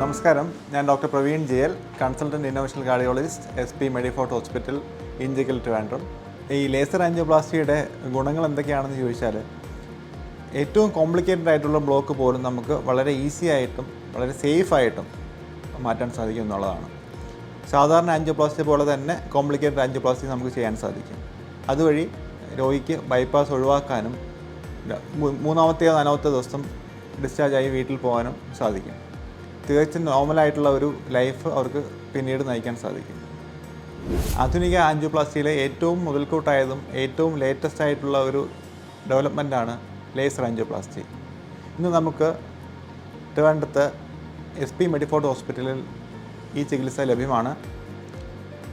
നമസ്കാരം, ഞാൻ doctor Praveen Jayal, consultant innovational cardiologist, SP Medifort hospital, Injakkal, Trivandrum. ഈ ലേസർ ആൻജിയോപ്ലാസ്റ്റിയുടെ ഗുണങ്ങൾ എന്തൊക്കെയാണെന്ന് ചോദിച്ചാൽ, ഏറ്റവും കോംപ്ലിക്കേറ്റഡ് ആയിട്ടുള്ള ബ്ലോക്ക് പോലും നമുക്ക് വളരെ ഈസി ആയിട്ടും വളരെ സേഫായിട്ടും മാറ്റാൻ സാധിക്കും എന്നുള്ളതാണ്. സാധാരണ ആൻജിയോപ്ലാസ്റ്റി പോലെ തന്നെ കോംപ്ലിക്കേറ്റഡ് ആൻജിയോപ്ലാസ്റ്റി നമുക്ക് ചെയ്യാൻ സാധിക്കും. അതുവഴി രോഗിക്ക് ബൈപ്പാസ് ഒഴിവാക്കാനും 3-ാമത്തെയോ 4-ാമത്തെ ദിവസം ഡിസ്ചാർജായി വീട്ടിൽ പോകാനും സാധിക്കും. തികച്ചും നോർമലായിട്ടുള്ള ഒരു ലൈഫ് അവർക്ക് പിന്നീട് നയിക്കാൻ സാധിക്കും. ആധുനിക ആൻജിയോപ്ലാസ്റ്റിയിലെ ഏറ്റവും മുതൽക്കൂട്ടായതും ഏറ്റവും ലേറ്റസ്റ്റ് ആയിട്ടുള്ള ഒരു ഡെവലപ്മെൻറ്റാണ് ലേസർ ആൻജിയോപ്ലാസ്റ്റി. ഇന്ന് നമുക്ക് ട്രിവാൻഡ്രത്ത് SP മെഡിഫോർട്ട് ഹോസ്പിറ്റലിൽ ഈ ചികിത്സ ലഭ്യമാണ്.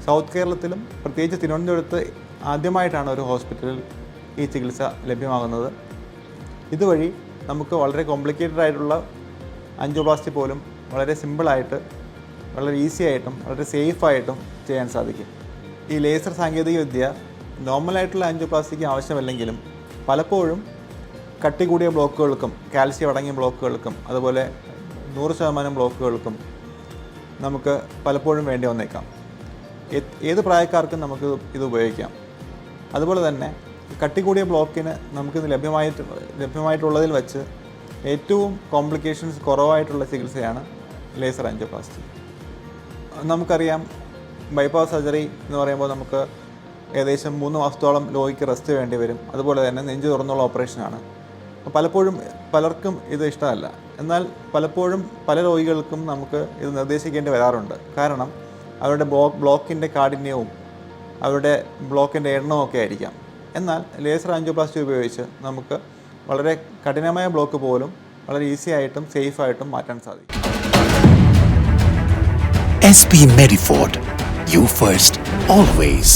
സൗത്ത് കേരളത്തിലും പ്രത്യേകിച്ച് തിരുവനന്തപുരത്ത് ആദ്യമായിട്ടാണ് ഒരു ഹോസ്പിറ്റലിൽ ഈ ചികിത്സ ലഭ്യമാകുന്നത്. ഇതുവഴി നമുക്ക് വളരെ കോംപ്ലിക്കേറ്റഡ് ആയിട്ടുള്ള ആൻജിയോപ്ലാസ്റ്റി പോലും വളരെ സിമ്പിളായിട്ട്, വളരെ ഈസി ആയിട്ടും വളരെ സേഫായിട്ടും ചെയ്യാൻ സാധിക്കും. ഈ ലേസർ സാങ്കേതികവിദ്യ നോർമലായിട്ടുള്ള ആൻജിയോപ്ലാസ്റ്റിക്ക് ആവശ്യമല്ലെങ്കിലും പലപ്പോഴും കട്ടി കൂടിയ ബ്ലോക്കുകൾക്കും കാൽസ്യം അടങ്ങിയ ബ്ലോക്കുകൾക്കും അതുപോലെ 100% ബ്ലോക്കുകൾക്കും നമുക്ക് പലപ്പോഴും വേണ്ടി വന്നേക്കാം. ഏത് പ്രായക്കാർക്കും നമുക്ക് ഇത് ഉപയോഗിക്കാം. അതുപോലെ തന്നെ കട്ടി കൂടിയ ബ്ലോക്കിന് നമുക്കിത് ലഭ്യമായിട്ടുള്ളതിൽ വെച്ച് ഏറ്റവും കോംപ്ലിക്കേഷൻസ് കുറവായിട്ടുള്ള ചികിത്സയാണ് ലേസർ ആൻജിയോപ്ലാസ്റ്റി. നമുക്കറിയാം, ബൈപ്പാസ് സർജറി എന്ന് പറയുമ്പോൾ നമുക്ക് ഏകദേശം 3 മാസത്തോളം രോഗിക്ക് റെസ്റ്റ് വേണ്ടി വരും. അതുപോലെ തന്നെ നെഞ്ച് തുറന്നുള്ള ഓപ്പറേഷനാണ്. പലപ്പോഴും പലർക്കും ഇത് ഇഷ്ടമല്ല. എന്നാൽ പലപ്പോഴും പല രോഗികൾക്കും നമുക്ക് ഇത് നിർദ്ദേശിക്കേണ്ടി വരാറുണ്ട്. കാരണം അവരുടെ ബ്ലോക്കിൻ്റെ കാഠിന്യവും അവരുടെ ബ്ലോക്കിൻ്റെ എണ്ണവും ഒക്കെ ആയിരിക്കാം. എന്നാൽ ലേസർ ആൻജിയോപ്ലാസ്റ്റി ഉപയോഗിച്ച് നമുക്ക് വളരെ കഠിനമായ ബ്ലോക്ക് പോലും വളരെ ഈസി ആയിട്ടും സേഫായിട്ടും മാറ്റാൻ സാധിക്കും. SP Medifort, you first, always.